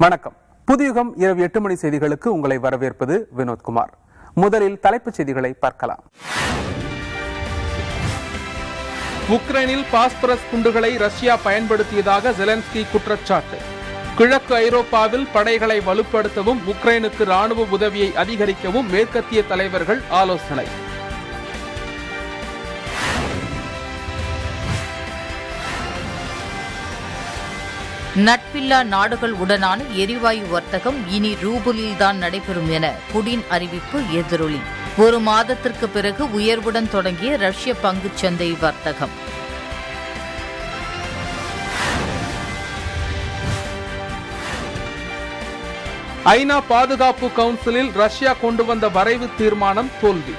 வணக்கம். புதியுகம் இரவு 8 மணி செய்திகளுக்கு உங்களை வரவேற்பது வினோத்குமார். முதலில் தலைப்புச் செய்திகளை பார்க்கலாம். உக்ரைனில் பாஸ்பரஸ் குண்டுகளை ரஷ்யா பயன்படுத்தியதாக ஜெலன்ஸ்கி குற்றச்சாட்டு. கிழக்கு ஐரோப்பாவில் படைகளை வலுப்படுத்தவும் உக்ரைனுக்கு ராணுவ உதவியை அதிகரிக்கவும் மேற்கத்திய தலைவர்கள் ஆலோசனை. நட்பில்லா நாடுகள் உடனான எரிவாயு வர்த்தகம் இனி ரூபலில்தான் நடைபெறும் என புடின் அறிவிப்பு எதிரொலி. ஒரு மாதத்திற்கு பிறகு உயர்வுடன் தொடங்கிய ரஷ்ய பங்குச்சந்தை வர்த்தகம். ஐநா பாதுகாப்பு கவுன்சிலில் ரஷ்யா கொண்டு வந்த வரைவு தீர்மானம் தோல்வி.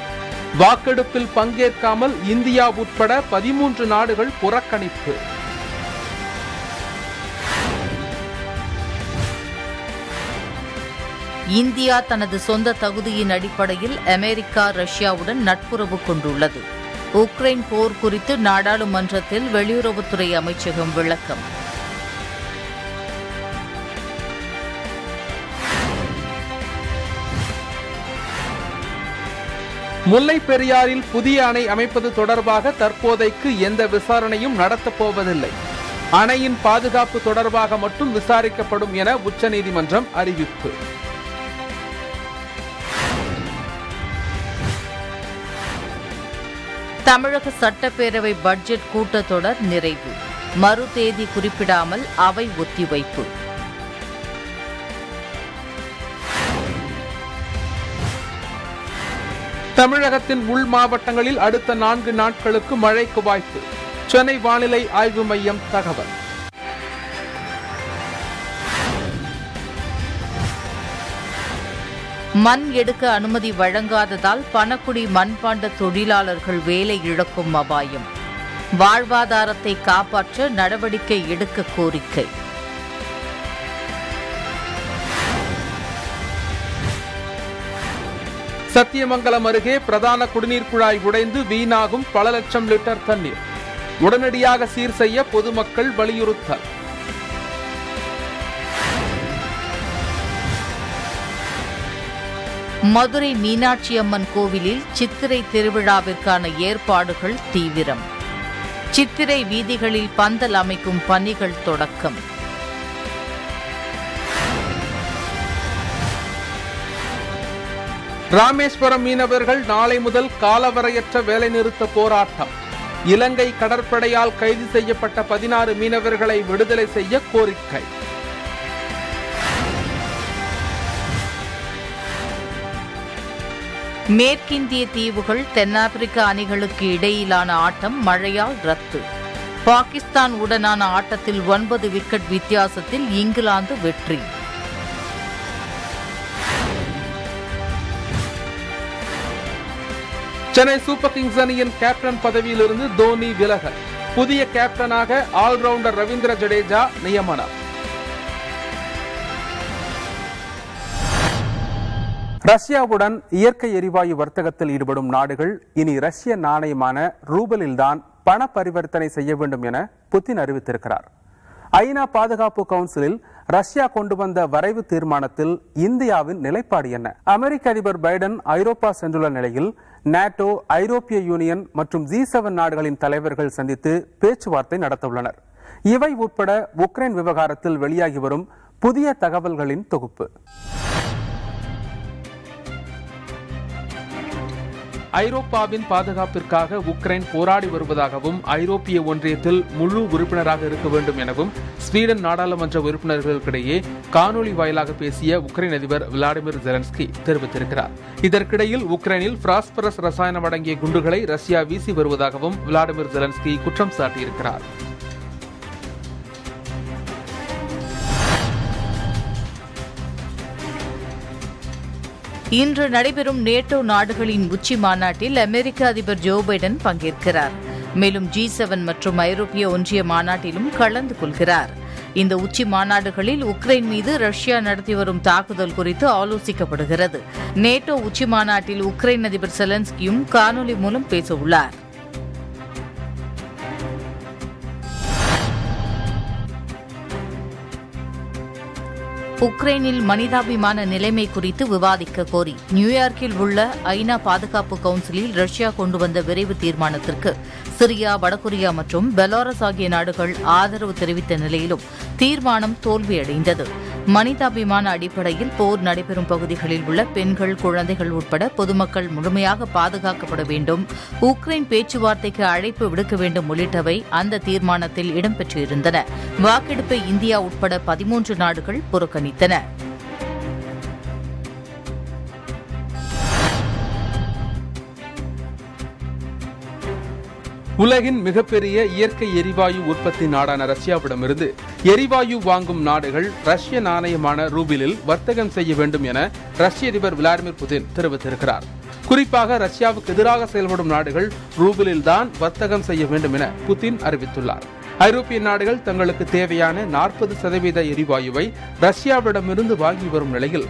வாக்கெடுப்பில் பங்கேற்காமல் இந்தியா உட்பட 13 நாடுகள் புறக்கணிப்பு. இந்தியா தனது சொந்த தகுதியின் அடிப்படையில் அமெரிக்கா ரஷ்யாவுடன் நட்புறவு கொண்டுள்ளது. உக்ரைன் போர் குறித்து நாடாளுமன்றத்தில் வெளியுறவுத்துறை அமைச்சகம் விளக்கம். முல்லை பெரியாறில் புதிய அணை அமைப்பது தொடர்பாக தற்போதைக்கு எந்த விசாரணையும் நடத்தப்போவதில்லை. அணையின் பாதுகாப்பு தொடர்பாக மட்டும் விசாரிக்கப்படும் என உச்சநீதிமன்றம் அறிவிப்பு. தமிழக சட்டப்பேரவை பட்ஜெட் கூட்டத்தொடர் நிறைவு. மறு தேதி குறிப்பிடாமல் அவை ஒத்திவைப்பு. தமிழகத்தின் உள் மாவட்டங்களில் அடுத்த 4 நாட்களுக்கு மழைக்கு வாய்ப்பு. சென்னை வானிலை ஆய்வு மையம் தகவல். மண் எடுக்க அனுமதி வழங்காததால் பணக்குடி மண்பாண்ட தொழிலாளர்கள் வேலை இழக்கும் அபாயம். வாழ்வாதாரத்தை காப்பாற்ற நடவடிக்கை எடுக்க கோரிக்கை. சத்தியமங்கலம் அருகே பிரதான குடிநீர் குழாய் உடைந்து வீணாகும் பல லட்சம் லிட்டர் தண்ணீர். உடனடியாக சீர் செய்ய பொதுமக்கள் வலியுறுத்தல். மதுரை மீனாட்சி அம்மன் கோவிலில் சித்திரை திருவிழாவிற்கான ஏற்பாடுகள் தீவிரம். சித்திரை வீதிகளில் பந்தல் அமைக்கும் பணிகள் தொடக்கம். ராமேஸ்வரம் மீனவர்கள் நாளை முதல் காலவரையற்ற வேலைநிறுத்த போராட்டம். இலங்கை கடற்படையால் கைது செய்யப்பட்ட 16 மீனவர்களை விடுதலை செய்ய கோரிக்கை. மேற்கிந்திய தீவுகள் தென்னாப்பிரிக்க அணிகளுக்கு இடையிலான ஆட்டம் மழையால் ரத்து. பாகிஸ்தான் உடனான ஆட்டத்தில் 9 விக்கெட் வித்தியாசத்தில் இங்கிலாந்து வெற்றி. சென்னை சூப்பர் கிங்ஸ் அணியின் கேப்டன் பதவியிலிருந்து தோனி விலகல். புதிய கேப்டனாக ஆல்ரவுண்டர் ரவீந்திர ஜடேஜா நியமனம். ரஷ்யாவுடன் இயற்கை எரிவாயு வர்த்தகத்தில் ஈடுபடும் நாடுகள் இனி ரஷ்ய நாணயமான ரூபலில்தான் பண பரிவர்த்தனை செய்ய வேண்டும் என புதின் அறிவித்திருக்கிறார். ஐநா பாதுகாப்பு கவுன்சிலில் ரஷ்யா கொண்டு வந்த வரைவு தீர்மானத்தில் இந்தியாவின் நிலைப்பாடு என்ன? அமெரிக்க அதிபர் பைடன் ஐரோப்பா சென்றுள்ள நிலையில் நேட்டோ, ஐரோப்பிய யூனியன் மற்றும் G7 நாடுகளின் தலைவர்கள் சந்தித்து பேச்சுவார்த்தை நடத்தவுள்ளனர். இவை உட்பட உக்ரைன் விவகாரத்தில் வெளியாகி வரும் புதிய தகவல்களின் தொகுப்பு. ஐரோப்பாவின் பாதுகாப்பிற்காக உக்ரைன் போராடி வருவதாகவும் ஐரோப்பிய ஒன்றியத்தில் முழு உறுப்பினராக இருக்க வேண்டும் எனவும் ஸ்வீடன் நாடாளுமன்ற உறுப்பினர்களுக்கிடையே காணொலி வாயிலாக பேசிய உக்ரைன் அதிபர் விளாடிமிர் ஜெலன்ஸ்கி தெரிவித்திருக்கிறார். இதற்கிடையில் உக்ரைனில் பாஸ்பரஸ் ரசாயனம் அடங்கிய குண்டுகளை ரஷ்யா வீசி வருவதாகவும் விளாடிமிர் ஜெலன்ஸ்கி குற்றம் சாட்டியிருக்கிறார். இன்று நடைபெறும் நேட்டோ நாடுகளின் உச்சி மாநாட்டில் அமெரிக்க அதிபர் ஜோ பைடன் பங்கேற்கிறார். மேலும் G7 மற்றும் ஐரோப்பிய ஒன்றிய மாநாட்டிலும் கலந்து கொள்கிறார். இந்த உச்சி மாநாடுகளில் உக்ரைன் மீது ரஷ்யா நடத்தி வரும் தாக்குதல் குறித்து ஆலோசிக்கப்படுகிறது. நேட்டோ உச்சி மாநாட்டில் உக்ரைன் அதிபர் செலன்ஸ்கியும் காணொலி மூலம் பேசவுள்ளார். உக்ரைனில் மனிதாபிமான நிலைமை குறித்து விவாதிக்க கோரி நியூயார்க்கில் உள்ள ஐநா பாதுகாப்பு கவுன்சிலில் ரஷ்யா கொண்டு வந்த விரைவு தீர்மானத்திற்கு சிரியா, வடகொரியா மற்றும் பெலாரஸ் ஆகிய நாடுகள் ஆதரவு தெரிவித்த நிலையிலும் தீர்மானம் தோல்வியடைந்தது. மனிதாபிமான அடிப்படையில் போர் நடைபெறும் பகுதிகளில் உள்ள பெண்கள், குழந்தைகள் உட்பட பொதுமக்கள் முழுமையாக பாதுகாக்கப்பட வேண்டும், உக்ரைன் பேச்சுவார்த்தைக்கு அழைப்பு விடுக்க வேண்டும் உள்ளிட்டவை அந்த தீர்மானத்தில் இடம்பெற்றிருந்தன. வாக்கெடுப்பை இந்தியா உட்பட 13 நாடுகள் புறக்கணித்தன. உலகின் மிகப்பெரிய இயற்கை எரிவாயு உற்பத்தி நாடான ரஷ்யாவிடமிருந்து எரிவாயு வாங்கும் நாடுகள் ரஷ்ய நாணயமான ரூபிலில் வர்த்தகம் செய்ய வேண்டும் என ரஷ்ய அதிபர் விளாடிமிர் புதின் தெரிவித்திருக்கிறார். குறிப்பாக ரஷ்யாவுக்கு எதிராக செயல்படும் நாடுகள் ரூபிலில் தான் வர்த்தகம் செய்ய வேண்டும் என புதின் அறிவித்துள்ளார். ஐரோப்பிய நாடுகள் தங்களுக்கு தேவையான 40% எரிவாயுவை ரஷ்யாவிடமிருந்து வாங்கி வரும் நிலையில்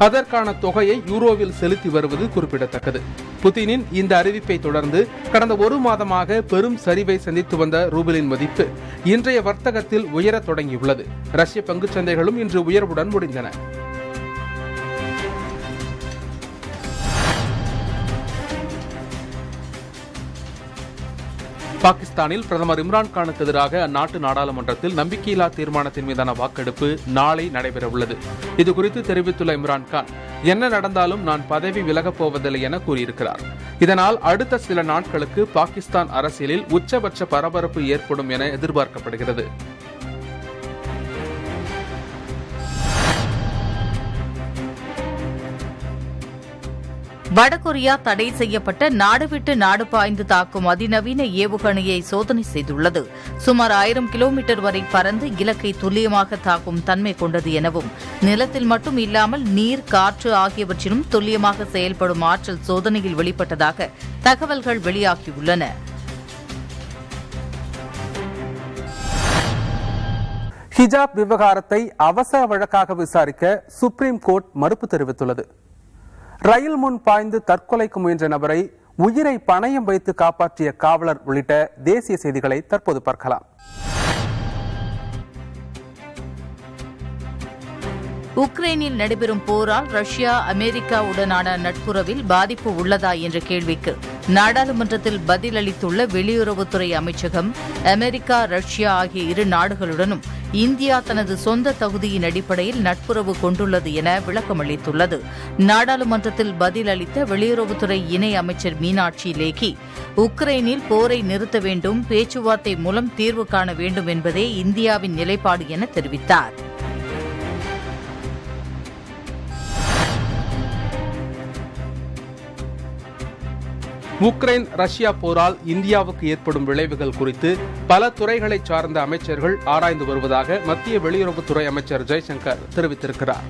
அதற்கான தொகையை யூரோவில் செலுத்தி வருவது குறிப்பிடத்தக்கது. புதினின் இந்த அறிவிப்பை தொடர்ந்து கடந்த ஒரு மாதமாக பெரும் சரிவை சந்தித்து வந்த ரூபிலின் மதிப்பு இன்றைய வர்த்தகத்தில் உயரத் தொடங்கியுள்ளது. ரஷ்ய பங்குச் சந்தைகளும் இன்று உயர்வுடன் முடிந்தன. பாகிஸ்தானில் பிரதமர் இம்ரான்கானுக்கு எதிராக அந்நாட்டு நாடாளுமன்றத்தில் நம்பிக்கையில்லா தீர்மானத்தின் மீதான வாக்கெடுப்பு நாளை நடைபெறவுள்ளது. இதுகுறித்து தெரிவித்துள்ள இம்ரான்கான், என்ன நடந்தாலும் நான் பதவி விலகப் போவதில்லை என கூறியிருக்கிறார். இதனால் அடுத்த சில நாட்களுக்கு பாகிஸ்தான் அரசியலில் உச்சபட்ச பரபரப்பு ஏற்படும் என எதிர்பார்க்கப்படுகிறது. வடகொரியா தடை செய்யப்பட்ட நாடு விட்டு நாடு பாய்ந்து தாக்கும் அதிநவீன ஏவுகணையை சோதனை செய்துள்ளது. சுமார் 1000 கிலோமீட்டர் வரை பறந்து இலக்கை துல்லியமாக தாக்கும் தன்மை கொண்டது எனவும், நிலத்தில் மட்டும் இல்லாமல் நீர், காற்று ஆகியவற்றிலும் துல்லியமாக செயல்படும் ஆற்றல் சோதனையில் வெளிப்பட்டதாக தகவல்கள் வெளியாகியுள்ளன. ஹிஜாப் விவகாரத்தை அவசர வழக்காக விசாரிக்க சுப்ரீம் கோர்ட் மறுப்பு தெரிவித்துள்ளது. ரயில் முன் பாய்ந்து தற்கொலைக்கு முயன்ற நபரை உயிரை பணயம் வைத்து காப்பாற்றிய காவலர் உள்ளிட்ட தேசிய செய்திகளை தற்போது பார்க்கலாம். உக்ரைனில் நடைபெறும் போரால் ரஷ்யா, அமெரிக்காவுடனான நட்புறவில் பாதிப்பு உள்ளதா என்ற கேள்விக்கு நாடாளுமன்றத்தில் பதிலளித்துள்ள வெளியுறவுத்துறை அமைச்சகம், அமெரிக்கா, ரஷ்யா ஆகிய இரு நாடுகளுடனும் இந்தியா தனது சொந்த தகுதியின் அடிப்படையில் நட்புறவு கொண்டுள்ளது என விளக்கமளித்துள்ளது. நாடாளுமன்றத்தில் பதிலளித்த வெளியுறவுத்துறை இணை அமைச்சர் மீனாட்சி லேகி, உக்ரைனில் போரை நிறுத்த வேண்டும், பேச்சுவார்த்தை மூலம் தீர்வு காண வேண்டும் என்பதே இந்தியாவின் நிலைப்பாடு என தெரிவித்தார். உக்ரைன் ரஷ்யா போரால் இந்தியாவுக்கு ஏற்படும் விளைவுகள் குறித்து பல துறைகளை சார்ந்த அமைச்சர்கள் ஆராய்ந்து வருவதாக மத்திய வெளியுறவுத்துறை அமைச்சர் ஜெய்சங்கர் தெரிவித்திருக்கிறார்.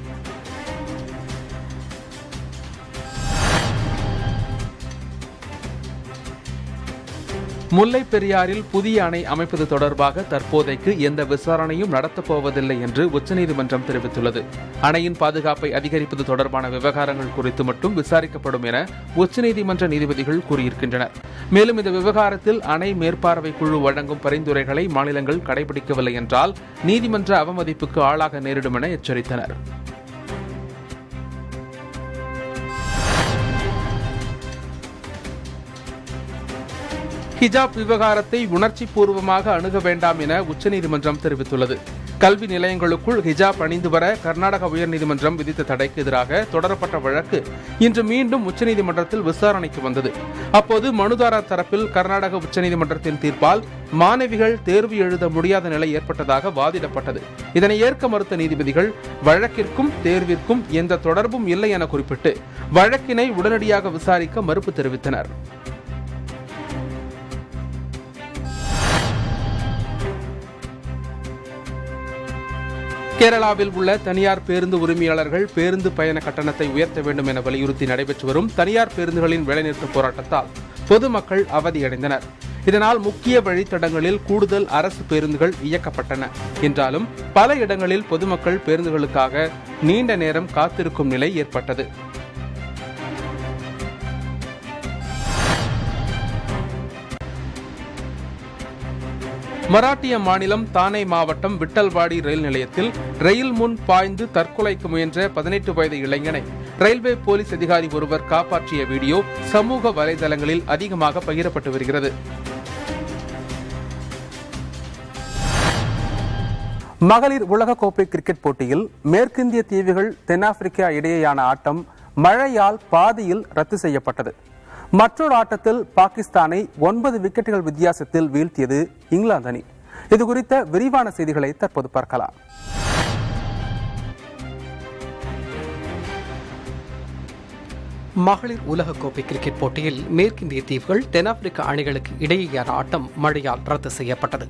முல்லைப் பெரியாறில் புதிய அணை அமைப்பது தொடர்பாக தற்போதைக்கு எந்த விசாரணையும் நடத்தப்போவதில்லை என்று உச்சநீதிமன்றம் தெரிவித்துள்ளது. அணையின் பாதுகாப்பை அதிகரிப்பது தொடர்பான விவகாரங்கள் குறித்து மட்டும் விசாரிக்கப்படும் என உச்சநீதிமன்ற நீதிபதிகள் கூறியிருக்கின்றனர். மேலும் இந்த விவகாரத்தில் அணை மேற்பார்வை குழு வழங்கும் பரிந்துரைகளை மாநிலங்கள் கடைபிடிக்கவில்லை என்றால் நீதிமன்ற அவமதிப்புக்கு ஆளாக நேரிடும் என எச்சரித்தனர். ஹிஜாப் விவகாரத்தை உணர்ச்சி பூர்வமாக அணுக வேண்டாம் என உச்சநீதிமன்றம் தெரிவித்துள்ளது. கல்வி நிலையங்களுக்குள் ஹிஜாப் அணிந்து வர கர்நாடக உயர்நீதிமன்றம் விதித்த தடைக்கு எதிராக தொடரப்பட்ட வழக்கு இன்று மீண்டும் உச்சநீதிமன்றத்தில் விசாரணைக்கு வந்தது. அப்போது மனுதாரர் தரப்பில் கர்நாடக உச்சநீதிமன்றத்தின் தீர்ப்பால் மாணவிகள் தேர்வு எழுத முடியாத நிலை ஏற்பட்டதாக வாதிடப்பட்டது. இதனை ஏற்க மறுத்த நீதிபதிகள் வழக்கிற்கும் தேர்விற்கும் எந்த தொடர்பும் இல்லை என குறிப்பிட்டு வழக்கினை உடனடியாக விசாரிக்க மறுப்பு தெரிவித்தனர். கேரளாவில் உள்ள தனியார் பேருந்து உரிமையாளர்கள் பேருந்து பயண கட்டணத்தை உயர்த்த வேண்டும் என வலியுறுத்தி நடைபெற்று வரும் தனியார் பேருந்துகளின் வேலைநிறுத்த போராட்டத்தால் பொதுமக்கள் அவதியடைந்தனர். இதனால் முக்கிய வழித்தடங்களில் கூடுதல் அரசு பேருந்துகள் இயக்கப்பட்டன. என்றாலும் பல இடங்களில் பொதுமக்கள் பேருந்துகளுக்காக நீண்ட நேரம் காத்திருக்கும் நிலை ஏற்பட்டது. மராட்டிய மாநிலம் தானே மாவட்டம் விட்டல்வாடி ரயில் நிலையத்தில் ரயில் முன் பாய்ந்து தற்கொலைக்கு முயன்ற 18 வயது இளைஞனை ரயில்வே போலீஸ் அதிகாரி ஒருவர் காப்பாற்றிய வீடியோ சமூக வலைதளங்களில் அதிகமாக பகிரப்பட்டு வருகிறது. மகளிர் உலகக்கோப்பை கிரிக்கெட் போட்டியில் மேற்கிந்திய தீவுகள் தென்னாப்பிரிக்கா இடையேயான ஆட்டம் மழையால் பாதியில் ரத்து செய்யப்பட்டது. மற்றொரு ஆட்டத்தில் பாகிஸ்தானை 9 விக்கெட்டுகள் வித்தியாசத்தில் வீழ்த்தியது இங்கிலாந்து அணி. இது குறித்த விரிவான செய்திகளை தற்போது பார்க்கலாம். மகளிர் உலகக்கோப்பை கிரிக்கெட் போட்டியில் மேற்கிந்திய தீவுகள் தென்னாப்பிரிக்கா அணிகளுக்கு இடையேயான ஆட்டம் மழையால் ரத்து செய்யப்பட்டது.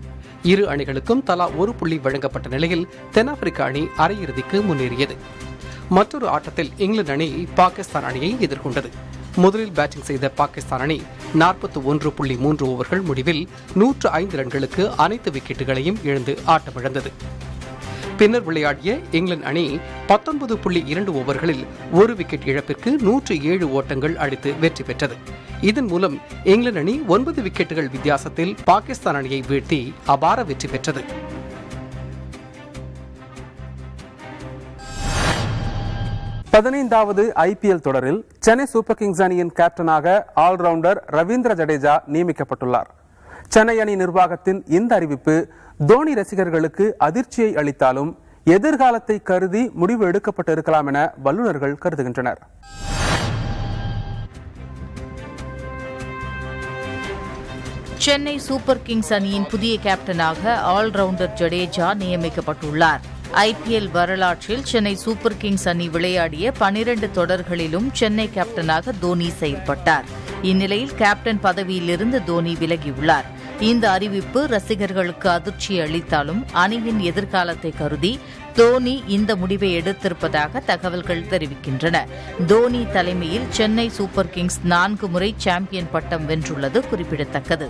இரு அணிகளுக்கும் தலா ஒரு புள்ளி வழங்கப்பட்ட நிலையில் தென்னாப்பிரிக்கா அணி அரையிறுதிக்கு முன்னேறியது. மற்றொரு ஆட்டத்தில் இங்கிலாந்து அணி பாகிஸ்தான் அணியை எதிர்கொண்டது. முதலில் பேட்டிங் செய்த பாகிஸ்தான் அணி 41.3 ஓவர்கள் முடிவில் 105 ரன்களுக்கு அனைத்து விக்கெட்டுகளையும் இழந்து ஆட்டமிழந்தது. பின்னர் விளையாடிய இங்கிலாந்து அணி 19.2 ஓவர்களில் ஒரு விக்கெட் இழப்பிற்கு 107 ஓட்டங்கள் அடித்து வெற்றி பெற்றது. இதன் மூலம் இங்கிலாந்து அணி 9 விக்கெட்டுகள் வித்தியாசத்தில் பாகிஸ்தான் அணியை வீழ்த்தி அபார வெற்றி பெற்றது. பதினைந்தாவது IPL தொடரில் சென்னை சூப்பர் கிங்ஸ் அணியின் கேப்டனாக ஆல்ரவுண்டர் ரவீந்திர ஜடேஜா நியமிக்கப்பட்டுள்ளார். சென்னை அணி நிர்வாகத்தின் இந்த அறிவிப்பு தோனி ரசிகர்களுக்கு அதிர்ச்சியை அளித்தாலும் எதிர்காலத்தை கருதி முடிவு எடுக்கப்பட்டிருக்கலாம் என வல்லுநர்கள் கருதுகின்றனர். சென்னை சூப்பர் கிங்ஸ் அணியின் புதிய கேப்டனாக ஆல்ரவுண்டர் ஜடேஜா நியமிக்கப்பட்டுள்ளார். IPL வரலாற்றில் சென்னை சூப்பர் கிங்ஸ் அணி விளையாடிய 12 தொடர்களிலும் சென்னை கேப்டனாக தோனி செயல்பட்டார். இந்நிலையில் கேப்டன் பதவியிலிருந்து தோனி விலகியுள்ளார். இந்த அறிவிப்பு ரசிகர்களுக்கு அதிர்ச்சி அளித்தாலும் அணியின் எதிர்காலத்தை கருதி தோனி இந்த முடிவை எடுத்திருப்பதாக தகவல்கள் தெரிவிக்கின்றன. தோனி தலைமையில் சென்னை சூப்பர் கிங்ஸ் 4 முறை சாம்பியன் பட்டம் வென்றுள்ளது குறிப்பிடத்தக்கது.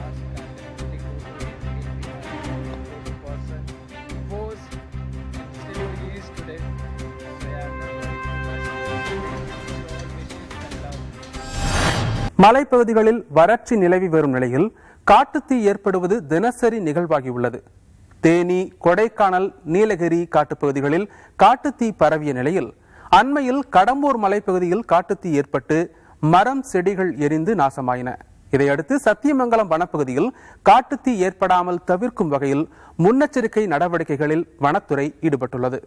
மலைப்பகுதிகளில் வறட்சி நிலவி வரும் நிலையில் காட்டுத்தீ ஏற்படுவது தினசரி நிகழ்வாகியுள்ளது. தேனி, கொடைக்கானல், நீலகிரி காட்டுப்பகுதிகளில் காட்டுத்தீ பரவிய நிலையில் அண்மையில் கடம்பூர் மலைப்பகுதியில் காட்டுத்தீ ஏற்பட்டு மரம் செடிகள் எரிந்து நாசமாயின. இதையடுத்து சத்தியமங்கலம் வனப்பகுதியில் காட்டுத்தீ ஏற்படாமல் தவிர்க்கும் வகையில் முன்னெச்சரிக்கை நடவடிக்கைகளில் வனத்துறை ஈடுபட்டுள்ளது.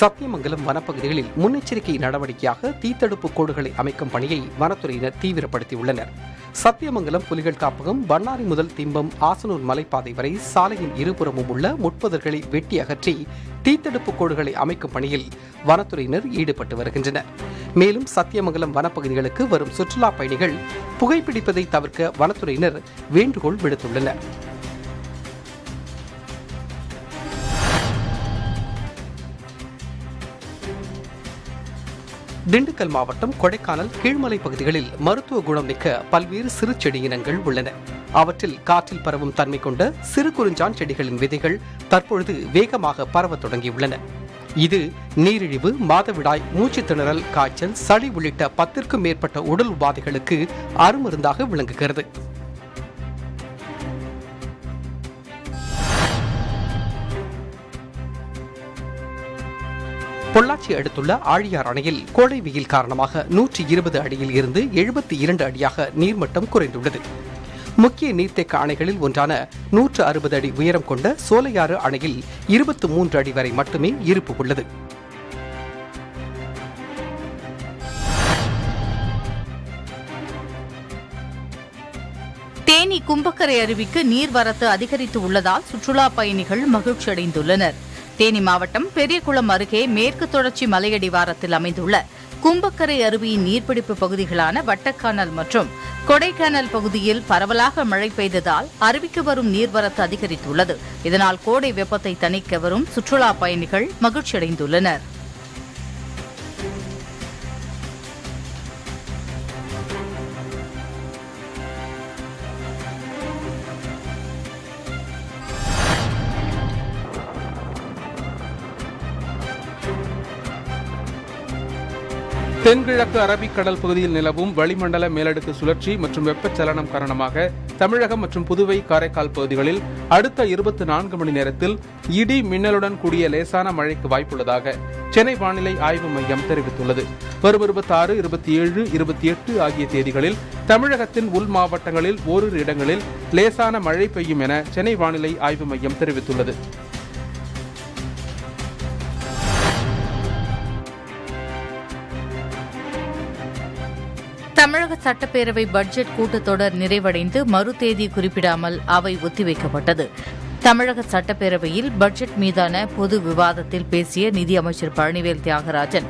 சத்தியமங்கலம் வனப்பகுதிகளில் முன்னெச்சரிக்கை நடவடிக்கையாக தீத்தடுப்பு கோடுகளை அமைக்கும் பணியை வனத்துறையினர் தீவிரப்படுத்தியுள்ளனர். சத்தியமங்கலம் புலிகள் காப்பகம் பண்ணாரி முதல் திம்பம் ஆசனூர் மலைப்பாதை வரை சாலையின் இருபுறமும் உள்ள முட்புதர்களை வெட்டி அகற்றி தீத்தடுப்பு கோடுகளை அமைக்கும் பணியில் வனத்துறையினர் ஈடுபட்டு வருகின்றனர். மேலும் சத்தியமங்கலம் வனப்பகுதிகளுக்கு வரும் சுற்றுலா பயணிகள் புகைப்பிடிப்பதை தவிர்க்க வனத்துறையினர் வேண்டுகோள் விடுத்துள்ளனர். திண்டுக்கல் மாவட்டம் கொடைக்கானல் கீழ்மலை பகுதிகளில் மருத்துவ குணம் மிக்க பல்வேறு சிறு செடி இனங்கள் உள்ளன. அவற்றில் காற்றில் பரவும் தன்மை கொண்ட சிறு குறிஞ்சான் செடிகளின் விதைகள் தற்பொழுது வேகமாக பரவத் தொடங்கியுள்ளன. இது நீரிழிவு, மாதவிடாய், மூச்சு திணறல், காய்ச்சல், சளி உள்ளிட்ட 10க்கும் மேற்பட்ட உடல் உபாதைகளுக்கு அருமருந்தாக விளங்குகிறது. பொள்ளாச்சி அடுத்துள்ள ஆழியார் அணையில் கோடை வெயில் காரணமாக 120 அடியில் இருந்து 72 அடியாக நீர்மட்டம் குறைந்துள்ளது. முக்கிய நீர்த்தேக்க அணைகளில் ஒன்றான 160 அடி உயரம் கொண்ட சோலையாறு அணையில் 23 அடி வரை மட்டுமே இருப்பு உள்ளது. தேனி கும்பக்கரை அருவிக்கு நீர்வரத்து அதிகரித்து உள்ளதால் சுற்றுலா பயணிகள் மகிழ்ச்சியடைந்துள்ளனர். தேனி மாவட்டம் பெரியகுளம் அருகே மேற்கு தொடர்ச்சி மலையடிவாரத்தில் அமைந்துள்ள கும்பக்கரை அருவியின் நீர்பிடிப்பு பகுதிகளான வட்டக்கானல் மற்றும் கொடைக்கானல் பகுதியில் பரவலாக மழை பெய்ததால் அருவிக்கு வரும் நீர்வரத்து அதிகரித்துள்ளது. இதனால் கோடை வெப்பத்தை தணிக்க வரும் சுற்றுலா பயணிகள் மகிழ்ச்சியடைந்துள்ளனர். தென்கிழக்கு அரபிக்கடல் பகுதியில் நிலவும் வளிமண்டல மேலடுக்கு சுழற்சி மற்றும் வெப்பச்சலனம் காரணமாக தமிழகம் மற்றும் புதுவை காரைக்கால் பகுதிகளில் அடுத்த 24 மணி நேரத்தில் இடி மின்னலுடன் கூடிய லேசான மழைக்கு வாய்ப்புள்ளதாக சென்னை வானிலை ஆய்வு மையம் தெரிவித்துள்ளது. வரும் 26, 27, 28 ஆகிய தேதிகளில் தமிழகத்தின் உள் மாவட்டங்களில் ஓரிரு இடங்களில் லேசான மழை பெய்யும் என சென்னை வானிலை ஆய்வு மையம் தெரிவித்துள்ளது. தமிழக சட்டப்பேரவை பட்ஜெட் கூட்டத்தொடர் நிறைவடைந்து மறு தேதி குறிப்பிடாமல் அவை ஒத்திவைக்கப்பட்டது. தமிழக சட்டப்பேரவையில் பட்ஜெட் மீதான பொது விவாதத்தில் பேசிய நிதியமைச்சர் பழனிவேல் தியாகராஜன்,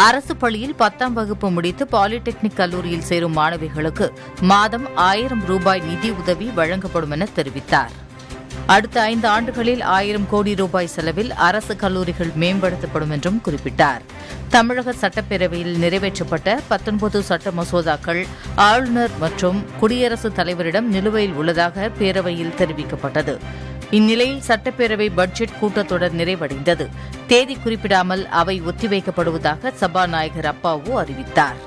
அரசு பள்ளியில் 10ஆம் வகுப்பு முடித்து பாலிடெக்னிக் கல்லூரியில் சேரும் மாணவிகளுக்கு மாதம் 1000 ரூபாய் நிதி உதவி வழங்கப்படும் என தெரிவித்தார். அடுத்த 5 ஆண்டுகளில் 1000 கோடி ரூபாய் செலவில் அரசு கல்லூரிகள் மேம்படுத்தப்படும் என்றும் குறிப்பிட்டார். தமிழக சட்டப்பேரவையில் நிறைவேற்றப்பட்ட 19 சட்ட மசோதாக்கள் ஆளுநர் மற்றும் குடியரசுத் தலைவரிடம் நிலுவையில் உள்ளதாக பேரவையில் தெரிவிக்கப்பட்டது. இந்நிலையில் சட்டப்பேரவை பட்ஜெட் கூட்டத்தொடர் நிறைவடைந்தது. தேதி குறிப்பிடாமல் அவை ஒத்திவைக்கப்படுவதாக சபாநாயகர் அப்பாவு அறிவித்தார்.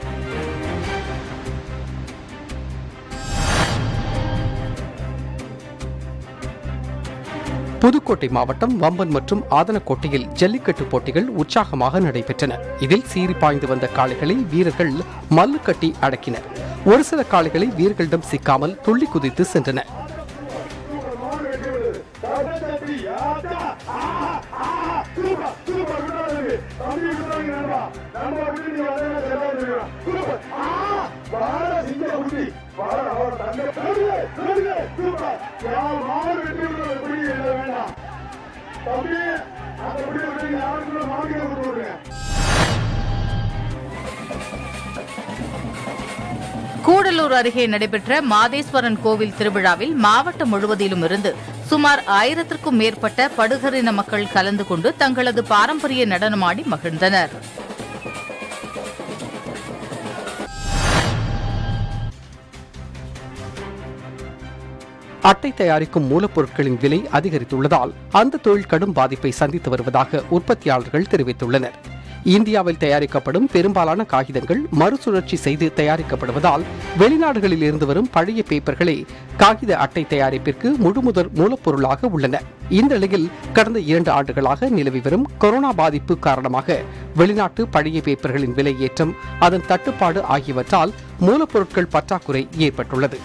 புதுக்கோட்டை மாவட்டம் வம்பன் மற்றும் ஆதனக்கோட்டையில் ஜல்லிக்கட்டு போட்டிகள் உற்சாகமாக நடைபெற்றன. இதில் சீறி பாய்ந்து வந்த காளைகளை வீரர்கள் மல்லு கட்டி அடக்கினர். ஒரு சில காளைகளை வீரர்களிடம் சிக்காமல் துள்ளி குதித்து சென்றன. கூடலூர் அருகே நடைபெற்ற மாதேஸ்வரன் கோவில் திருவிழாவில் மாவட்டம் முழுவதிலும் இருந்து சுமார் 1000க்கும் மேற்பட்ட படுகரின மக்கள் கலந்து கொண்டு தங்களது பாரம்பரிய நடனமாடி மகிழ்ந்தனர். அட்டை தயாரிக்கும் மூலப்பொருட்களின் விலை அதிகரித்துள்ளதால் அந்த தொழில் கடும் பாதிப்பை சந்தித்து வருவதாக உற்பத்தியாளர்கள் தெரிவித்துள்ளனர். இந்தியாவில் தயாரிக்கப்படும் பெரும்பாலான காகிதங்கள் மறுசுழற்சி செய்து தயாரிக்கப்படுவதால் வெளிநாடுகளில் இருந்து வரும் பழைய பேப்பர்களே காகித அட்டை தயாரிப்பிற்கு முழுமுதற் மூலப்பொருளாக உள்ளன. இந்த நிலையில் கடந்த 2 ஆண்டுகளாக நிலவி வரும் கொரோனா பாதிப்பு காரணமாக வெளிநாட்டு பழைய பேப்பர்களின் விலை ஏற்றம், அதன் தட்டுப்பாடு ஆகியவற்றால் மூலப்பொருட்கள் பற்றாக்குறை ஏற்பட்டுள்ளது.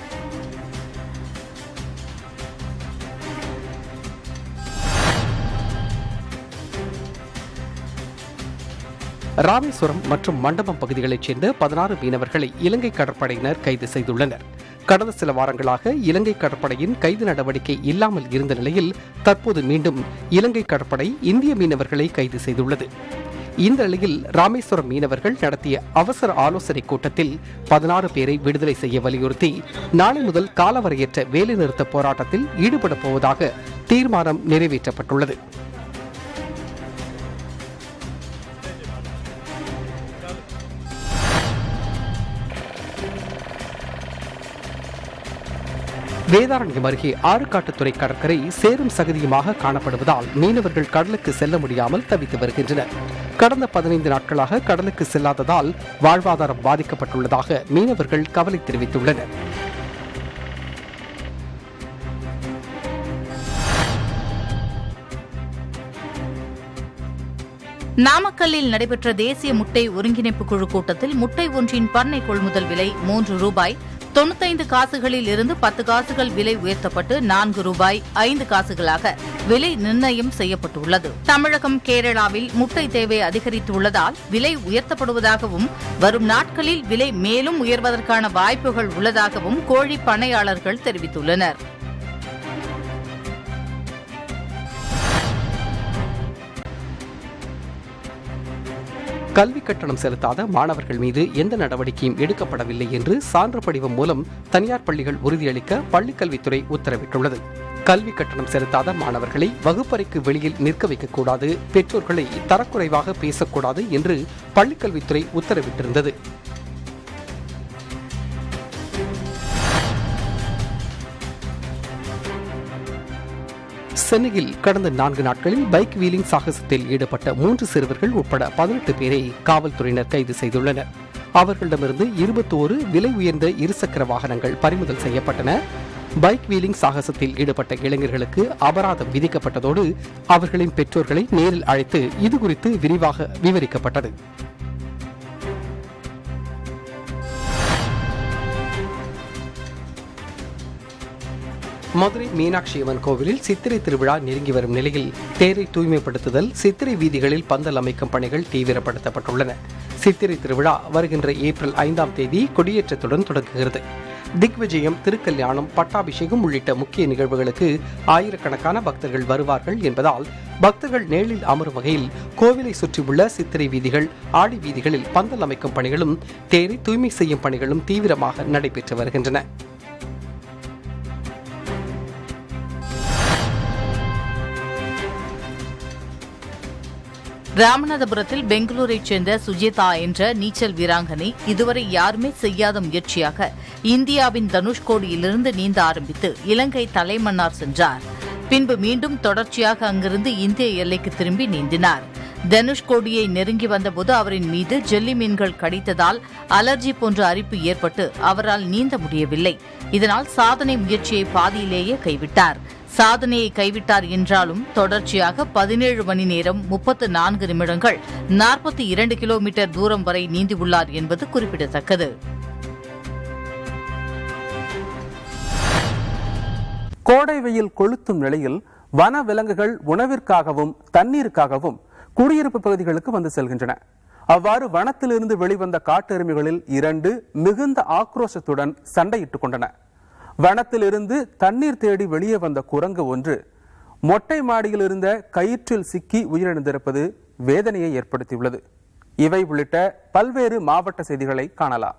ராமேஸ்வரம் மற்றும் மண்டபம் பகுதிகளைச் சேர்ந்த 16 மீனவர்களை இலங்கை கடற்படையினர் கைது செய்துள்ளனர். கடந்த சில வாரங்களாக இலங்கை கடற்படையின் கைது நடவடிக்கை இல்லாமல் இருந்த நிலையில் தற்போது மீண்டும் இலங்கை கடற்படை இந்திய மீனவர்களை கைது செய்துள்ளது. இந்த நிலையில் ராமேஸ்வரம் மீனவர்கள் நடத்திய அவசர ஆலோசனைக் கூட்டத்தில் 16 பேரை விடுதலை செய்ய வலியுறுத்தி நாளை முதல் காலவரையற்ற வேலைநிறுத்த போராட்டத்தில் ஈடுபடப் போவதாக தீர்மானம் நிறைவேற்றப்பட்டுள்ளது. வேதாரண்யம் அருகே ஆறுகாட்டுத்துறை கடற்கரை சேரும் சகதியுமாக காணப்படுவதால் மீனவர்கள் கடலுக்கு செல்ல முடியாமல் தவித்து வருகின்றனர். கடந்த 15 நாட்களாக கடலுக்கு செல்லாததால் வாழ்வாதாரம் பாதிக்கப்பட்டுள்ளதாக மீனவர்கள் கவலை தெரிவித்துள்ளனர். நாமக்கல்லில் நடைபெற்ற தேசிய முட்டை ஒருங்கிணைப்பு குழு கூட்டத்தில் முட்டை ஒன்றின் பண்ணை கொள்முதல் விலை 3 ரூபாய் 95 காசுகளில் இருந்து 10 காசுகள் விலை உயர்த்தப்பட்டு 4 ரூபாய் 5 காசுகளாக விலை நிர்ணயம் செய்யப்பட்டுள்ளது. தமிழகம், கேரளாவில் முட்டை தேவை அதிகரித்துள்ளதால் விலை உயர்த்தப்படுவதாகவும் வரும் நாட்களில் விலை மேலும் உயர்வதற்கான வாய்ப்புகள் உள்ளதாகவும் கோழி பண்ணையாளர்கள் தெரிவித்துள்ளனர். கல்வி கட்டணம் செலுத்தாத மாணவர்கள் மீது எந்த நடவடிக்கையும் எடுக்கப்படவில்லை என்று சான்று படிவம் மூலம் தனியார் பள்ளிகள் உறுதியளிக்க பள்ளிக்கல்வித்துறை உத்தரவிட்டுள்ளது. கல்வி கட்டணம் செலுத்தாத மாணவர்களை வகுப்பறைக்கு வெளியில் நிற்க வைக்கக்கூடாது, பெற்றோர்களை தரக்குறைவாக பேசக்கூடாது என்று பள்ளிக்கல்வித்துறை உத்தரவிட்டிருந்தது. சென்னையில் கடந்த 4 நாட்களில் பைக் வீலிங் சாகசத்தில் ஈடுபட்ட 3 சிறுவர்கள் உட்பட 18 பேரை காவல்துறையினர் கைது செய்துள்ளனர். அவர்களிடமிருந்து 21 விலை உயர்ந்த இருசக்கர வாகனங்கள் பறிமுதல் செய்யப்பட்டன. பைக் வீலிங் சாகசத்தில் ஈடுபட்ட இளைஞர்களுக்கு அபராதம் விதிக்கப்பட்டதோடு அவர்களின் பெற்றோர்களை நேரில் அழைத்து இதுகுறித்து விரிவாக விவரிக்கப்பட்டது. மதுரை மீனாட்சி அம்மன் கோவிலில் சித்திரை திருவிழா நெருங்கி வரும் நிலையில் தேரை தூய்மைப்படுத்துதல், சித்திரை வீதிகளில் பந்தல் அமைக்கும் பணிகள் தீவிரப்படுத்தப்பட்டுள்ளன. சித்திரை திருவிழா வருகின்ற ஏப்ரல் 5ஆம் தேதி கொடியேற்றத்துடன் தொடங்குகிறது. திக்விஜயம், திருக்கல்யாணம், பட்டாபிஷேகம் உள்ளிட்ட முக்கிய நிகழ்வுகளுக்கு ஆயிரக்கணக்கான பக்தர்கள் வருவார்கள் என்பதால் பக்தர்கள் நேரில் அமரும் வகையில் கோவிலை சுற்றியுள்ள சித்திரை வீதிகள், ஆடி வீதிகளில் பந்தல் அமைக்கும் பணிகளும் தேரை தூய்மை செய்யும் பணிகளும் தீவிரமாக நடைபெற்று வருகின்றன. ராமநாதபுரத்தில் பெங்களூரைச் சேர்ந்த சுஜிதா என்ற நீச்சல் வீராங்கனை இதுவரை யாருமே செய்யாத முயற்சியாக இந்தியாவின் தனுஷ்கோடியிலிருந்து நீந்த ஆரம்பித்து இலங்கை தலைமன்னார் சென்றார். பின்பு மீண்டும் தொடர்ச்சியாக அங்கிருந்து இந்திய எல்லைக்கு திரும்பி நீந்தினார். தனுஷ்கோடியை நெருங்கி வந்தபோது அவரின் மீது ஜெல்லி மீன்கள் கடித்ததால் அலர்ஜி போன்ற அரிப்பு ஏற்பட்டு அவரால் நீந்த முடியவில்லை. இதனால் சாதனை முயற்சியை பாதியிலேயே கைவிட்டார். சாதனையை கைவிட்டார் என்றாலும் தொடர்ச்சியாக 17 மணி நேரம் 34 நிமிடங்கள் 42 கிலோமீட்டர் தூரம் வரை நீந்தியுள்ளார் என்பது குறிப்பிடத்தக்கது. கோடை வெயில் கொளுத்தும் நிலையில் வன விலங்குகள் உணவிற்காகவும் தண்ணீருக்காகவும் குடியிருப்பு பகுதிகளுக்கு வந்து செல்கின்றன. அவ்வாறு வனத்திலிருந்து வெளிவந்த காட்டெருமைகளில் 2 மிகுந்த ஆக்ரோஷத்துடன் சண்டையிட்டுக் கொண்டன. வனத்திலிருந்து தண்ணீர் தேடி வெளியே வந்த குரங்கு ஒன்று மொட்டை மாடியில் இருந்த கயிற்றில் சிக்கி உயிரிழந்திருப்பது வேதனையை ஏற்படுத்தியுள்ளது. இவை உள்ளிட்ட பல்வேறு மாவட்ட செய்திகளை காணலாம்.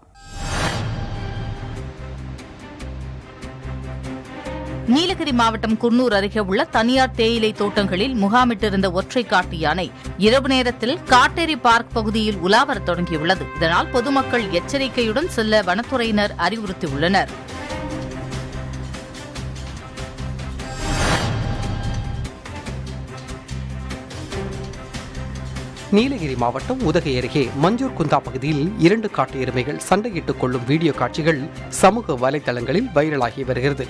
நீலகிரி மாவட்டம் குன்னூர் அருகே உள்ள தனியார் தேயிலை தோட்டங்களில் முகாமிட்டிருந்த ஒற்றை காட்டு யானை இரவு நேரத்தில் காட்டேரி பார்க் பகுதியில் உலாவர தொடங்கியுள்ளது. இதனால் பொதுமக்கள் எச்சரிக்கையுடன் செல்ல வனத்துறையினர் அறிவுறுத்தியுள்ளனர். நீலகிரி மாவட்டம் உதகை அருகே மஞ்சூர் குந்தா பகுதியில் 2 காட்டு எருமைகள் சண்டையிட்டுக் கொள்ளும் வீடியோ காட்சிகள் சமூக வலைதளங்களில் வைரலாகி வருகிறது.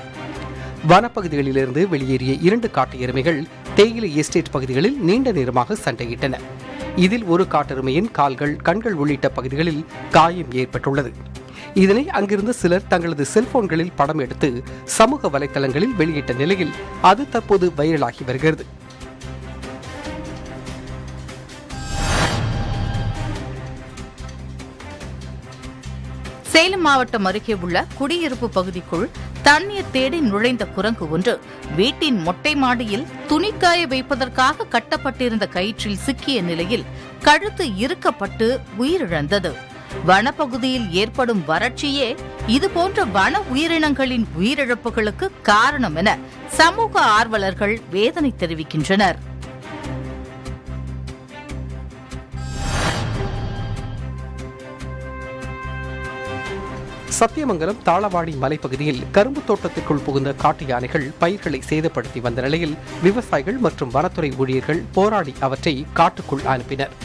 வனப்பகுதிகளிலிருந்து வெளியேறிய 2 காட்டு எருமைகள் தேயிலை எஸ்டேட் பகுதிகளில் நீண்ட நேரமாக சண்டையிட்டன. இதில் ஒரு காட்டெருமையின் கால்கள், கண்கள் உள்ளிட்ட பகுதிகளில் காயம் ஏற்பட்டுள்ளது. இதனை அங்கிருந்து சிலர் தங்களது செல்போன்களில் படம் எடுத்து சமூக வலைதளங்களில் வெளியிட்ட நிலையில் அது தற்போது வைரலாகி வருகிறது. சேலம் மாவட்டம் அருகே உள்ள குடியிருப்பு பகுதிக்குள் தண்ணீர் தேடி நுழைந்த குரங்கு ஒன்று வீட்டின் மொட்டை மாடியில் துணிக்காய வைப்பதற்காக கட்டப்பட்டிருந்த கயிற்றில் சிக்கிய நிலையில் கழுத்து இறுக்கப்பட்டு உயிரிழந்தது. வனப்பகுதியில் ஏற்படும் வறட்சியே இதுபோன்ற வன உயிரினங்களின் உயிரிழப்புகளுக்கு காரணம் என சமூக ஆர்வலர்கள் வேதனை தெரிவிக்கின்றனர். சத்தியமங்கலம் தாளவாடி மலைப்பகுதியில் கரும்பு தோட்டத்திற்குள் புகுந்த காட்டு யானைகள் பயிர்களை சேதப்படுத்தி வந்த நிலையில் விவசாயிகள் மற்றும் வனத்துறை ஊழியர்கள் போராடி அவற்றை காட்டுக்குள் அனுப்பினர்.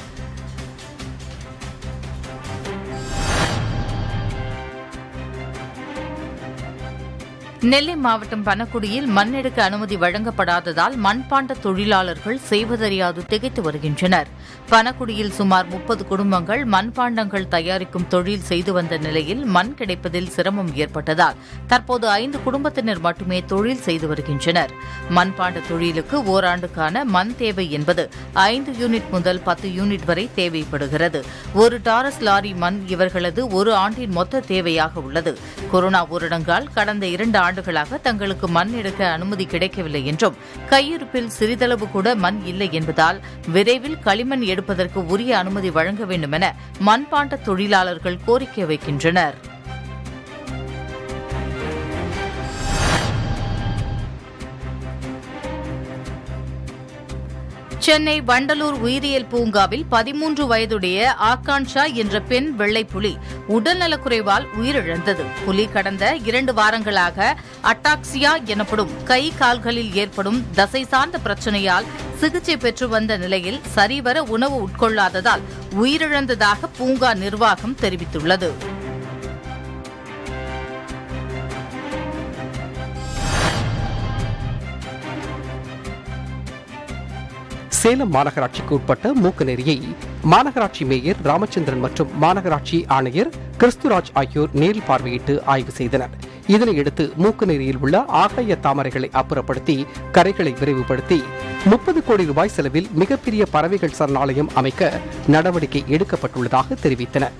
நெல்லை மாவட்டம் பனக்குடியில் மண் எடுக்க அனுமதி வழங்கப்படாததால் மண்பாண்ட தொழிலாளர்கள் செய்வதறியாது திகைத்து வருகின்றனர். பனக்குடியில் சுமார் 30 குடும்பங்கள் மண்பாண்டங்கள் தயாரிக்கும் தொழில் செய்து வந்த நிலையில் மண் கிடைப்பதில் சிரமம் ஏற்பட்டதால் தற்போது 5 குடும்பத்தினர் மட்டுமே தொழில் செய்து வருகின்றனர். மண்பாண்ட தொழிலுக்கு ஓராண்டுக்கான மண் தேவை என்பது 5 யூனிட் முதல் 10 யூனிட் வரை தேவைப்படுகிறது. ஒரு டாரஸ் லாரி மண் இவர்களது ஒரு ஆண்டின் மொத்த தேவையாக உள்ளது. கொரோனா ஊரடங்கால் கடந்த 2 ஆண்டுகளாக தங்களுக்கு மண் எடுக்க அனுமதி கிடைக்கவில்லை என்றும் கையிருப்பில் சிறிதளவு கூட மண் இல்லை என்பதால் விரைவில் களிமண் எடுப்பதற்கு உரிய அனுமதி வழங்க வேண்டும் என மண்பாண்ட தொழிலாளர்கள் கோரிக்கை வைக்கின்றனர். சென்னை வண்டலூர் உயிரியல் பூங்காவில் 13 வயதுடைய ஆகான்ஷா என்ற பெண் வெள்ளைப்புலி உடல்நலக்குறைவால் உயிரிழந்தது. புலி கடந்த 2 வாரங்களாக அட்டாக்சியா எனப்படும் கை கால்களில் ஏற்படும் தசை சார்ந்த பிரச்சனையால் சிகிச்சை பெற்று வந்த நிலையில் சரிவர உணவு உட்கொள்ளாததால் உயிரிழந்ததாக பூங்கா நிர்வாகம் தெரிவித்துள்ளது. சேலம் மாநகராட்சிக்கு உட்பட்ட மூக்கநேரியை மாநகராட்சி மேயர் ராமச்சந்திரன் மற்றும் மாநகராட்சி ஆணையர் கிறிஸ்துராஜ் ஆகியோர் நேரில் பார்வையிட்டு ஆய்வு செய்தனர். இதனையடுத்து மூக்கநேரியில் உள்ள ஆகாய தாமரைகளை அப்புறப்படுத்தி கரைகளை விரைவுபடுத்தி 30 கோடி ரூபாய் செலவில் மிகப்பெரிய பறவைகள் சரணாலயம் அமைக்க நடவடிக்கை எடுக்கப்பட்டுள்ளதாக தெரிவித்தனர்.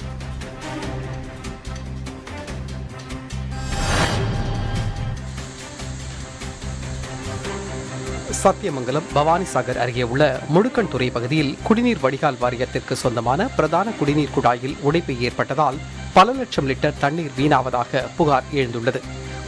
சத்தியமங்கலம் பவானிசாகர் அருகே உள்ள முடுக்கன்துறை பகுதியில் குடிநீர் வடிகால் வாரியத்திற்கு சொந்தமான பிரதான குடிநீர் குழாயில் உடைப்பு ஏற்பட்டதால் பல லட்சம் லிட்டர் தண்ணீர் வீணாவதாக புகார் எழுந்துள்ளது.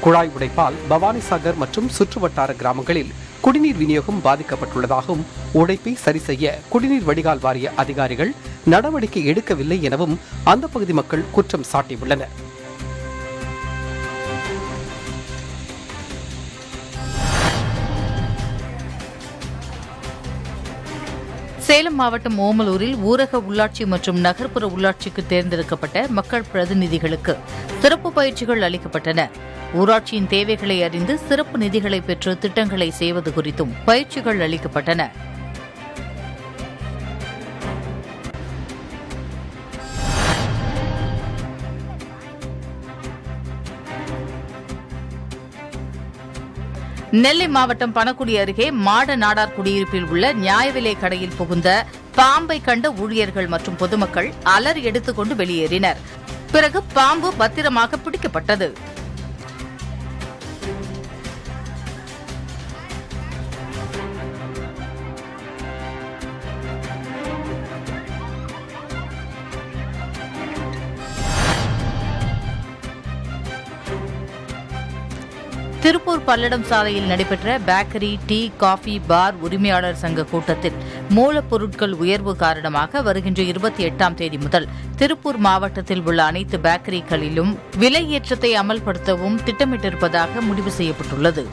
குழாய் உடைப்பால் பவானிசாகர் மற்றும் சுற்றுவட்டார கிராமங்களில் குடிநீர் விநியோகம் பாதிக்கப்பட்டுள்ளதாகவும் உடைப்பை சரி செய்ய குடிநீர் வடிகால் வாரிய அதிகாரிகள் நடவடிக்கை எடுக்கவில்லை எனவும் அந்த பகுதி மக்கள் குற்றம் சாட்டியுள்ளனர். சேலம் மாவட்டம் ஓமலூரில் ஊரக உள்ளாட்சி மற்றும் நகர்ப்புற உள்ளாட்சிக்கு தேர்ந்தெடுக்கப்பட்ட மக்கள் பிரதிநிதிகளுக்கு சிறப்பு பயிற்சிகள் அளிக்கப்பட்டன. ஊராட்சியின் தேவைகளை அறிந்து சிறப்பு நிதிகளை பெற்று திட்டங்களை செய்வது குறித்தும் பயிற்சிகள் அளிக்கப்பட்டன. நெல்லை மாவட்டம் பணக்குடி அருகே மாட நாடார் குடியிருப்பில் உள்ள நியாய விலை கடையில் புகுந்த பாம்பை கண்ட ஊழியர்கள் மற்றும் பொதுமக்கள் அலறி எடுத்துக்கொண்டு வெளியேறினர். பிறகு பாம்பு பத்திரமாக பிடிக்கப்பட்டது. திருப்பூர் பல்லடம் சாலையில் நடைபெற்ற பேக்கரி, டீ, காஃபி, பார் உரிமையாளர் சங்க கூட்டத்தில் மூலப்பொருட்கள் உயர்வு காரணமாக வருகின்ற 28ஆம் தேதி முதல் திருப்பூர் மாவட்டத்தில் உள்ள அனைத்து பேக்கரிகளிலும் விலை ஏற்றத்தை அமல்படுத்தவும் திட்டமிட்டிருப்பதாக முடிவு செய்யப்பட்டுள்ளது.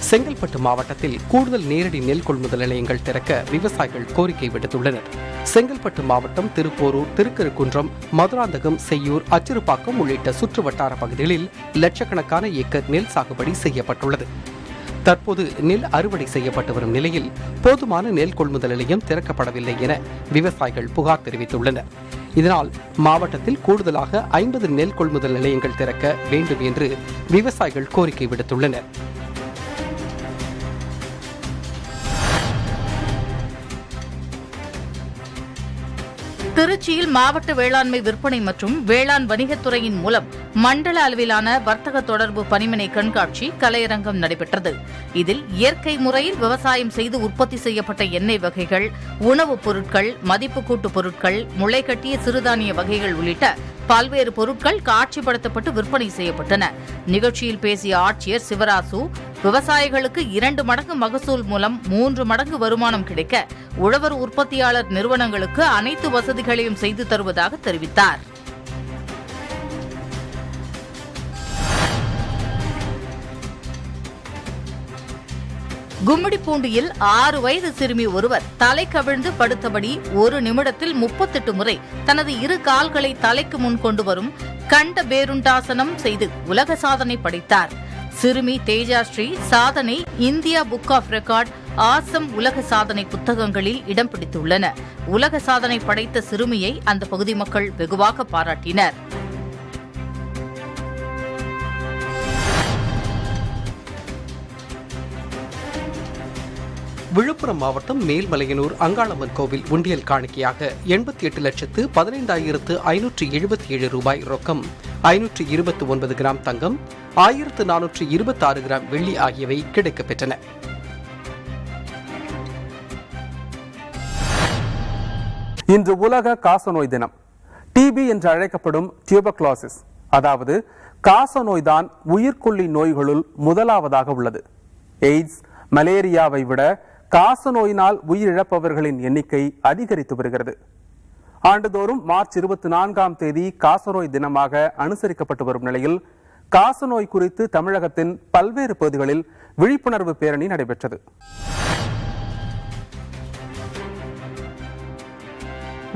செங்கல்பட்டு மாவட்டத்தில் கூடுதல் நேரடி நெல் கொள்முதல் நிலையங்கள் திறக்க விவசாயிகள் கோரிக்கை விடுத்துள்ளனர். செங்கல்பட்டு மாவட்டம் திருப்போரூர், திருக்கழுக்குன்றம், மதுராந்தகம், செய்யூர், அச்சிறுபாக்கம் உள்ளிட்ட சுற்று வட்டார பகுதிகளில் லட்சக்கணக்கான ஏக்கர் நெல் சாகுபடி செய்யப்பட்டுள்ளது. தற்போது நெல் அறுவடை செய்யப்பட்டு வரும் நிலையில் போதுமான நெல் கொள்முதல் நிலையம் திறக்கப்படவில்லை என விவசாயிகள் புகார் தெரிவித்துள்ளனர். இதனால் மாவட்டத்தில் கூடுதலாக 50 நெல் கொள்முதல் நிலையங்கள் திறக்க வேண்டும் என்று விவசாயிகள் கோரிக்கை விடுத்துள்ளனர். திருச்சியில் மாவட்ட வேளாண்மை விற்பனை மற்றும் வேளாண் வணிகத்துறையின் மூலம் மண்டல அளவிலான வர்த்தக தொடர்பு பணிமனை கண்காட்சி கலையரங்கம் நடைபெற்றது. இதில் இயற்கை முறையில் விவசாயம் செய்து உற்பத்தி செய்யப்பட்ட எண்ணெய் வகைகள், உணவுப் பொருட்கள், மதிப்பு கூட்டு பொருட்கள், முளைகட்டிய சிறுதானிய வகைகள் உள்ளிட்ட பல்வேறு பொருட்கள் காட்சிப்படுத்தப்பட்டு விற்பனை செய்யப்பட்டன. நிகழ்ச்சியில் பேசிய ஆட்சியர் சிவராசு, விவசாயிகளுக்கு 2 மடங்கு மகசூல் மூலம் 3 மடங்கு வருமானம் கிடைக்க உழவர் உற்பத்தியாளர் நிறுவனங்களுக்கு அனைத்து வசதிகளையும் செய்து தருவதாக தெரிவித்தார். கும்மிடிப்பூண்டியில் 6 வயது சிறுமி ஒருவர் தலை கவிழ்ந்து படுத்தபடி 1 நிமிடத்தில் 38 முறை தனது 2 கால்களை தலைக்கு முன் கொண்டு வரும் கண்ட பேருண்டாசனம் செய்து உலக சாதனை படைத்தார். சிறுமி தேஜாஸ்ரீ சாதனை India book of record, awesome உலக சாதனை புத்தகங்களில் இடம் பிடித்துள்ளன. உலக சாதனை படைத்த சிறுமியை அந்த பகுதி மக்கள் வெகுவாக பாராட்டினர். விழுப்புரம் மாவட்டம் மேல்மலையனூர் அங்காளம்மன் கோவில் உண்டியல் காணிக்கையாக 88,18,577 ரூபாய் ரொக்கம், 529 கிராம் தங்கம், 1426 கிராம் வெள்ளி ஆகியவை கிடைக்கப்பெற்றன. இன்று உலக காசநோய் தினம். டிபி என்று அழைக்கப்படும் டியூபர்குலோசிஸ், அதாவது காசநோய்தான் உயிர்கொல்லி நோய்களுள் முதலாவதாக உள்ளது. எய்ட்ஸ், மலேரியாவை விட காசநோயினால் உயிரிழப்பவர்களின் எண்ணிக்கை அதிகரித்து வருகிறது. ஆண்டுதோறும் மார்ச் 24ஆம் தேதி காசநோய் தினமாக அனுசரிக்கப்பட்டு வரும் நிலையில் காசநோய் குறித்து தமிழகத்தின் பல்வேறு பகுதிகளில் விழிப்புணர்வு பேரணி நடைபெற்றது.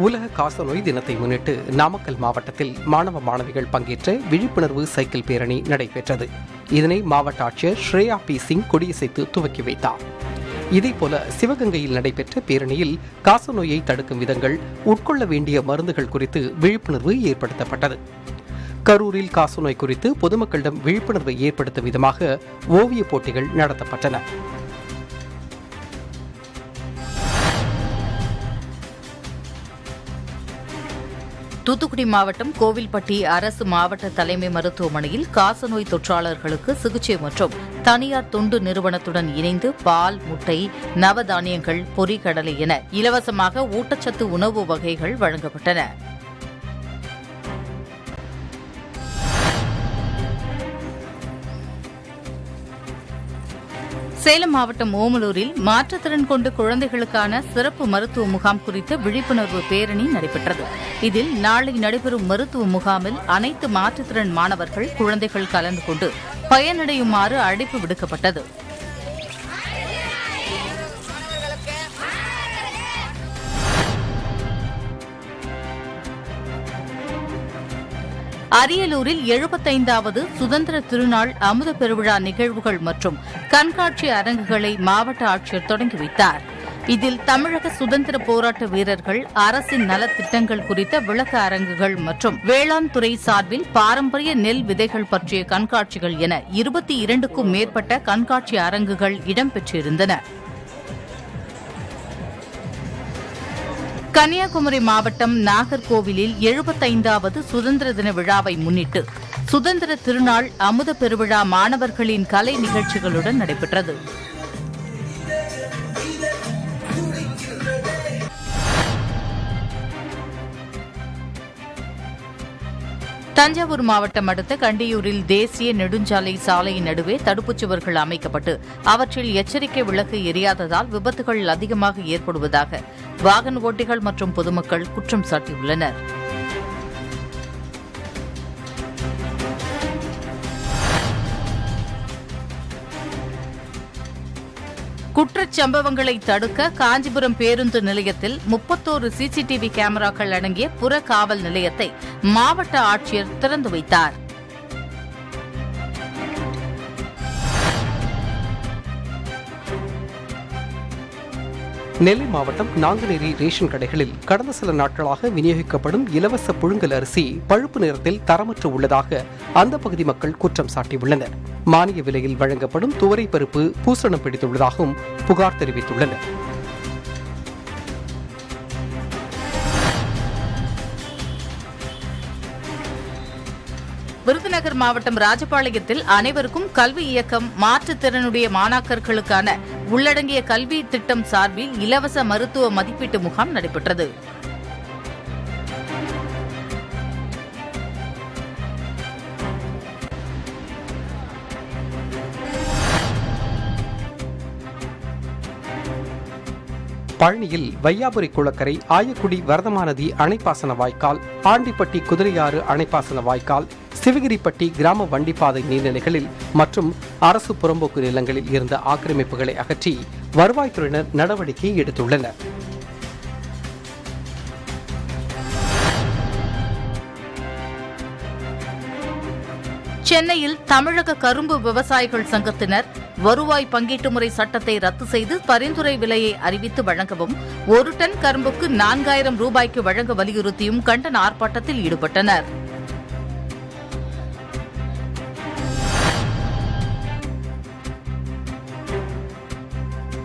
உலக காசநோய் தினத்தை முன்னிட்டு நாமக்கல் மாவட்டத்தில் மாணவ மாணவிகள் பங்கேற்ற விழிப்புணர்வு சைக்கிள் பேரணி நடைபெற்றது. இதனை மாவட்ட ஆட்சியர் ஸ்ரேயா பி சிங் கொடியசைத்து துவக்கி வைத்தார். இதேபோல சிவகங்கையில் நடைபெற்ற பேரணியில் காசநோயை தடுக்கும் விதங்கள், உட்கொள்ள வேண்டிய மருந்துகள் குறித்து விழிப்புணர்வு ஏற்படுத்தப்பட்டது. கரூரில் காசநோய் குறித்து பொதுமக்களிடம் விழிப்புணர்வை ஏற்படுத்தும் விதமாக ஓவியப் போட்டிகள் நடத்தப்பட்டன. தூத்துக்குடி மாவட்டம் கோவில்பட்டி அரசு மாவட்ட தலைமை மருத்துவமனையில் காசநோய் தொற்றாளர்களுக்கு சிகிச்சை மற்றும் தனியார் தொண்டு நிறுவனத்துடன் இணைந்து பால், முட்டை, நவதானியங்கள், பொரிகடலை என இலவசமாக ஊட்டச்சத்து உணவு வகைகள் வழங்கப்பட்டன. சேலம் மாவட்டம் ஓமலூரில் மாற்றுத்திறன் கொண்ட குழந்தைகளுக்கான சிறப்பு மருத்துவ முகாம் குறித்த விழிப்புணர்வு பேரணி நடைபெற்றது. இதில் நாளை நடைபெறும் மருத்துவ முகாமில் அனைத்து மாற்றுத்திறன் மாணவர்கள், குழந்தைகள் கலந்து கொண்டு பயனடையுமாறு அழைப்பு விடுக்கப்பட்டது. அரியலூரில் 75வது சுதந்திர திருநாள் அமுத பெருவிழா நிகழ்வுகள் மற்றும் கண்காட்சி அரங்குகளை மாவட்ட ஆட்சியர் தொடங்கி வைத்தார். இதில் தமிழக சுதந்திர போராட்ட வீரர்கள், அரசின் நலத்திட்டங்கள் குறித்த விளக்க அரங்குகள் மற்றும் வேளாண் துறை சார்பில் பாரம்பரிய நெல் விதைகள் பற்றிய கண்காட்சிகள் என 22க்கும் மேற்பட்ட கண்காட்சி அரங்குகள் இடம்பெற்றிருந்தன. கன்னியாகுமரி மாவட்டம் நாகர்கோவிலில் 75வது சுதந்திர தின விழாவை முன்னிட்டு சுதந்திர திருநாள் அமுத பெருவிழா மாணவர்களின் கலை நிகழ்ச்சிகளுடன் நடைபெற்றது. தஞ்சாவூர் மாவட்டம் அடுத்த கண்டியூரில் தேசிய நெடுஞ்சாலை சாலையின் நடுவே தடுப்புச் சுவர்கள் அமைக்கப்பட்டு அவற்றில் எச்சரிக்கை விளக்கு எரியாததால் விபத்துகள் அதிகமாக ஏற்படுவதாக வாகன ஓட்டிகள் மற்றும் பொதுமக்கள் குற்றம் சாட்டியுள்ளனர். குற்றச் சம்பவங்களை தடுக்க காஞ்சிபுரம் பேருந்து நிலையத்தில் 31 சிசிடிவி கேமராக்கள் அடங்கிய புற காவல் நிலையத்தை மாவட்ட ஆட்சியர் திறந்து வைத்தார். நெல்லை மாவட்டம் நாங்குநேரி ரேஷன் கடைகளில் கடந்த சில நாட்களாக விநியோகிக்கப்படும் இலவச புழுங்கல் அரிசி பழுப்பு நிறத்தில் தரமற்று உள்ளதாக அந்த பகுதி மக்கள் குற்றம் சாட்டியுள்ளனர். மானிய விலையில் வழங்கப்படும் துவரை பருப்பு பூசணம் பிடித்துள்ளதாகவும் புகார் தெரிவித்துள்ளனர். விருதுநகர் மாவட்டம் ராஜபாளையத்தில் அனைவருக்கும் கல்வி இயக்கம் மாற்றுத்திறனுடைய மாணாக்கர்களுக்கான உள்ளடங்கிய கல்வி திட்டம் சார்பில் இலவச மருத்துவ மதிப்பீட்டு முகாம் நடைபெற்றது. பழனியில் வையாபுரி குளக்கரை, ஆயக்குடி வரதமாநதி அணைப்பாசன வாய்க்கால், ஆண்டிப்பட்டி குதிரையாறு அணைப்பாசன வாய்க்கால், சிவகிரிப்பட்டி கிராம வண்டிப்பாதை நீர்நிலைகளில் மற்றும் அரசு புறம்போக்கு நிலங்களில் இருந்த ஆக்கிரமிப்புகளை அகற்றி வருவாய்த்துறையினர் நடவடிக்கை எடுத்துள்ளனர். சென்னையில் தமிழக கரும்பு விவசாயிகள் சங்கத்தினர் வருவாய் பங்கீட்டு முறை சட்டத்தை ரத்து செய்து பரிந்துரை விலையை அறிவித்து வழங்கவும், 1 டன் கரும்புக்கு 4000 ரூபாய்க்கு வழங்க வலியுறுத்தியும் கண்டன ஆர்ப்பாட்டத்தில் ஈடுபட்டனர்.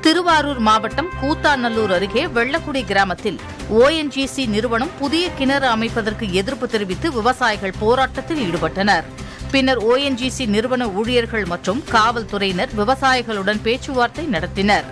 திருவாரூர் மாவட்டம் கூத்தாநல்லூர் அருகே வெள்ளக்குடி கிராமத்தில் ONGC நிறுவனம் புதிய கிணறு அமைப்பதற்கு எதிர்ப்பு தெரிவித்து விவசாயிகள் போராட்டத்தில் ஈடுபட்டனர். பின்னர் ONGC நிறுவன ஊழியர்கள் மற்றும் காவல்துறையினர் விவசாயிகளுடன் பேச்சுவார்த்தை நடத்தினர்.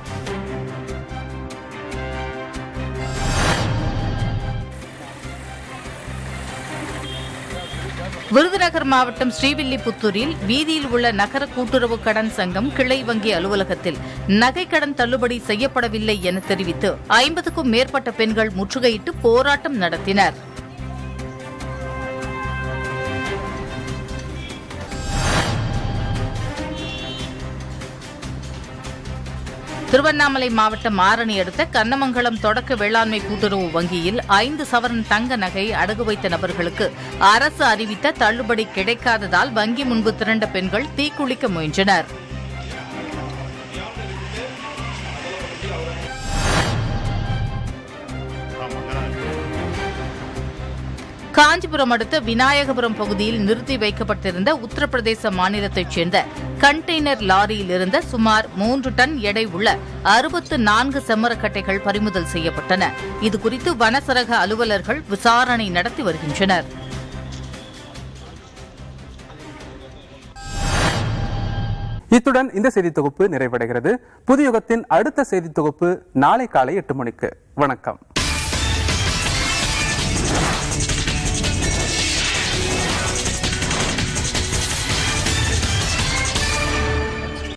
விருதுநகர் மாவட்டம் ஸ்ரீவில்லிபுத்தூரில் வீதியில் உள்ள நகர கூட்டுறவு கடன் சங்கம் கிளை வங்கி அலுவலகத்தில் நகை கடன் தள்ளுபடி செய்யப்படவில்லை என தெரிவித்து 50க்கும் மேற்பட்ட பெண்கள் முற்றுகையிட்டு போராட்டம் நடத்தினர். திருவண்ணாமலை மாவட்டம் ஆரணி அடுத்த கண்ணமங்கலம் தொடக்க வேளாண்மை கூட்டுறவு வங்கியில் 5 சவரன் தங்க நகை அடகு வைத்த நபர்களுக்கு அரசு அறிவித்த தள்ளுபடி கிடைக்காததால் வங்கி முன்பு திரண்ட பெண்கள் தீக்குளிக்க முயன்றனர். காஞ்சிபுரம் அடுத்த விநாயகபுரம் பகுதியில் நிறுத்தி வைக்கப்பட்டிருந்த உத்தரப்பிரதேச மாநிலத்தைச் சேர்ந்த கண்டெய்னர் லாரியில் இருந்த சுமார் 3 டன் எடை உள்ள 64 செம்மரக்கட்டைகள் பறிமுதல் செய்யப்பட்டன. இதுகுறித்து வனசரக அலுவலர்கள் விசாரணை நடத்தி வருகின்றனர். இத்துடன் இந்த செய்தி தொகுப்பு நிறைவடைகிறது. புதிய யுகத்தின் அடுத்த செய்தி தொகுப்பு நாளை காலை 8 மணிக்கு. வணக்கம்.